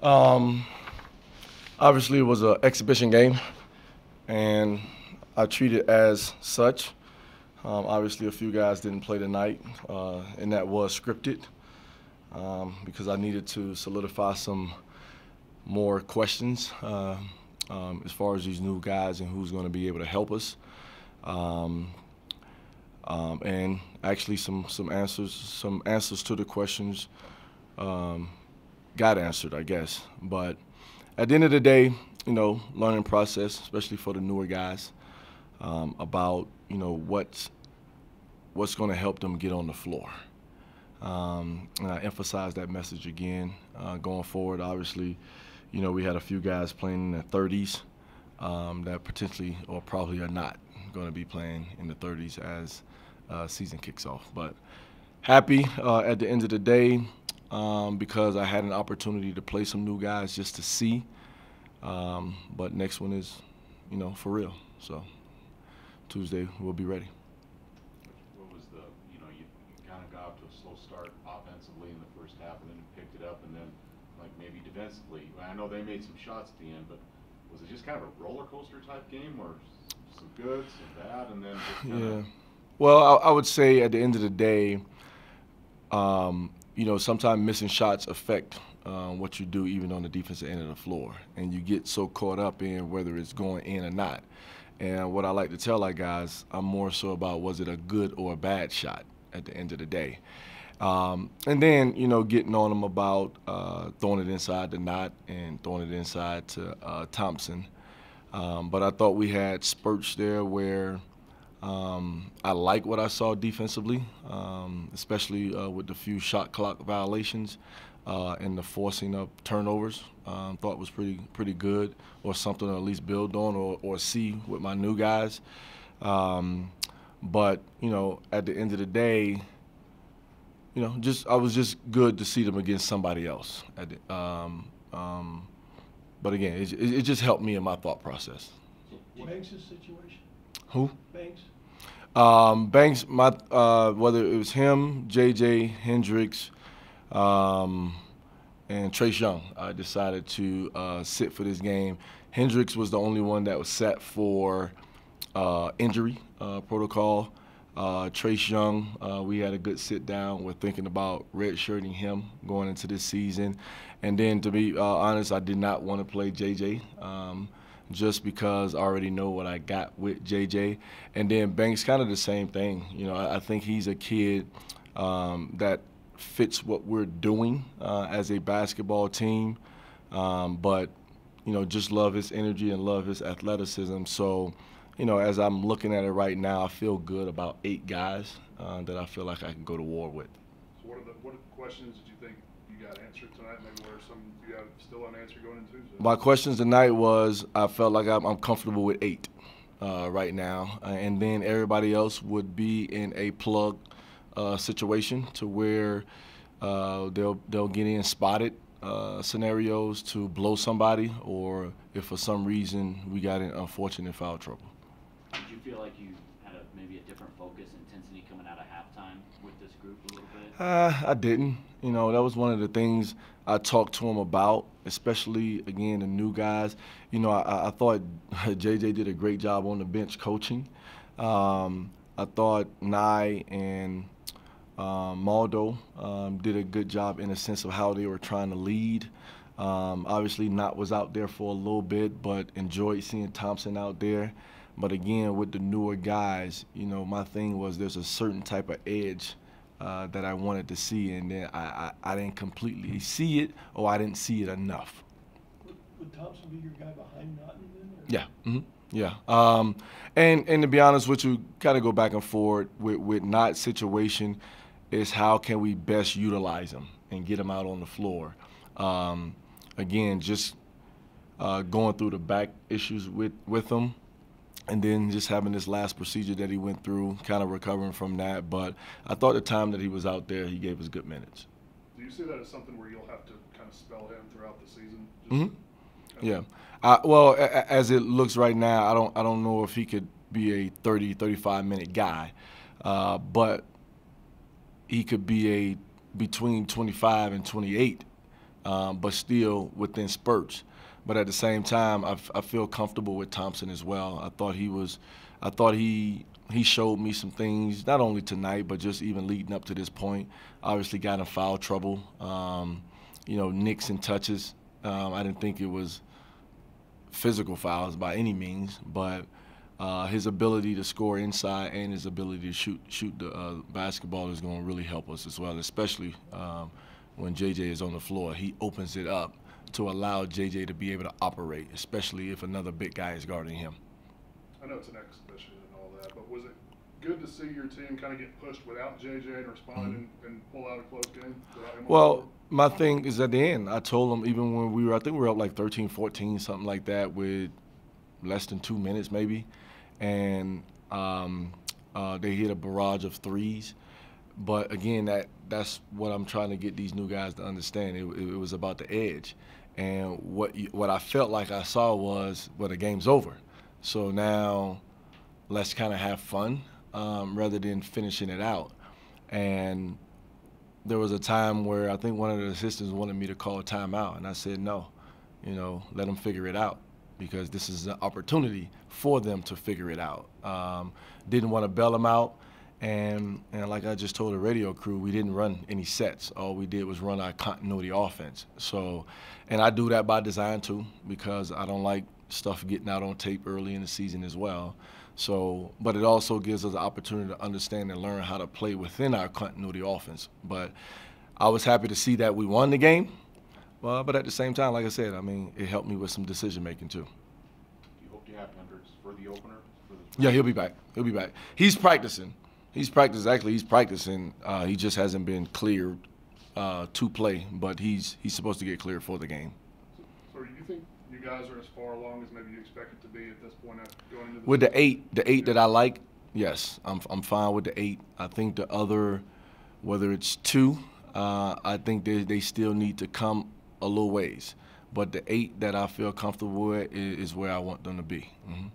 Um, Obviously, it was an exhibition game, and I treat it as such. Obviously, a few guys didn't play tonight, and that was scripted because I needed to solidify some more questions as far as these new guys and who's going to be able to help us. Um, and actually, some answers to the questions got answered, I guess. But at the end of the day, learning process, especially for the newer guys, about what's going to help them get on the floor. And I emphasize that message again going forward. Obviously, we had a few guys playing in their 30s that potentially or probably are not going to be playing in the 30s as season kicks off. But happy at the end of the day because I had an opportunity to play some new guys just to see. But next one is, for real. So Tuesday we'll be ready. What was the, you kind of got off to a slow start offensively in the first half and then picked it up and then like maybe defensively. I know they made some shots at the end, but was it just kind of a roller coaster type game or some good, some bad, and then just kind of... Well, I would say at the end of the day, sometimes missing shots affect what you do even on the defensive end of the floor. And you get so caught up in whether it's going in or not. And what I like to tell our guys, I'm more so about was it a good or a bad shot at the end of the day. And then, getting on them about throwing it inside the knot and throwing it inside to Thompson. But I thought we had spurts there where I like what I saw defensively, especially with the few shot clock violations and the forcing of turnovers. Thought was pretty good, or something to at least build on or see with my new guys. But at the end of the day, I was just good to see them against somebody else. But again, it just helped me in my thought process. Banks' situation? Who? Banks? Banks, whether it was him, JJ, Hendricks, and Trace Young, I decided to sit for this game. Hendricks was the only one that was set for injury protocol. Trace Young, we had a good sit down. We're thinking about redshirting him going into this season. And then, to be honest, I did not want to play JJ just because I already know what I got with JJ. And then Banks, kind of the same thing. I think he's a kid that fits what we're doing as a basketball team. But, just love his energy and love his athleticism. So, as I'm looking at it right now, I feel good about 8 guys that I feel like I can go to war with. So what are the questions that you think you got answered tonight? Maybe where some you got still unanswered going into Tuesday? My questions tonight was I felt like I'm comfortable with 8 right now, and then everybody else would be in a plug situation to where they'll get in spotted scenarios to blow somebody, or if for some reason we got in unfortunate foul trouble. Did you feel like you had maybe a different focus, intensity coming out of halftime with this group a little bit? I didn't. That was one of the things I talked to them about, especially, again, the new guys. I thought JJ did a great job on the bench coaching. I thought Nye and Maldo did a good job in the sense of how they were trying to lead. Obviously, Knott was out there for a little bit, but enjoyed seeing Thompson out there. But again, with the newer guys, my thing was there's a certain type of edge that I wanted to see, and then I didn't completely see it, or I didn't see it enough. Would Thompson be your guy behind Naughton then? Or? Yeah. Mm-hmm. Yeah. And to be honest with you, kind of go back and forth with Knott's situation is how can we best utilize him and get him out on the floor. Again, just going through the back issues with him. And then just having this last procedure that he went through, kind of recovering from that. But I thought the time that he was out there, he gave us good minutes. Do you see that as something where you'll have to kind of spell him throughout the season? Mm-hmm. Yeah. Well, as it looks right now, I don't know if he could be a 30, 35-minute guy. But he could be a between 25 and 28 but still within spurts. But at the same time, I feel comfortable with Thompson as well. I thought he showed me some things, not only tonight, but just even leading up to this point. Obviously got in foul trouble, nicks and touches. I didn't think it was physical fouls by any means, but his ability to score inside and his ability to shoot the basketball is going to really help us as well, especially when JJ is on the floor. He opens it up to allow JJ to be able to operate, especially if another big guy is guarding him. I know it's an exhibition and all that, but was it good to see your team kind of get pushed without JJ and respond and pull out a close game without him on the Well, floor? my thing is at the end, I told them even when I think we were up like 13, 14, something like that with less than 2 minutes maybe, and they hit a barrage of threes. But again, that's what I'm trying to get these new guys to understand. It was about the edge. And what I felt like I saw was, well, the game's over. So now let's kind of have fun rather than finishing it out. And there was a time where I think one of the assistants wanted me to call a timeout, and I said no, let them figure it out, because this is an opportunity for them to figure it out. Didn't want to bail them out, and like I just told the radio crew, we didn't run any sets. All we did was run our continuity offense. So, and I do that by design too, because I don't like stuff getting out on tape early in the season as well. So, but it also gives us the opportunity to understand and learn how to play within our continuity offense. But I was happy to see that we won the game. But at the same time, like I said, it helped me with some decision making too. Do you hope to have Hendricks for the opener? Yeah, he'll be back. He'll be back. He's practicing. He's practicing. He just hasn't been cleared to play, but he's supposed to get cleared for the game. So do you think you guys are as far along as maybe you expected to be at this point after going into With the eight that I like, yes, I'm fine with the 8. I think the other, whether it's 2, I think they still need to come a little ways. But the 8 that I feel comfortable with is where I want them to be. Mm-hmm.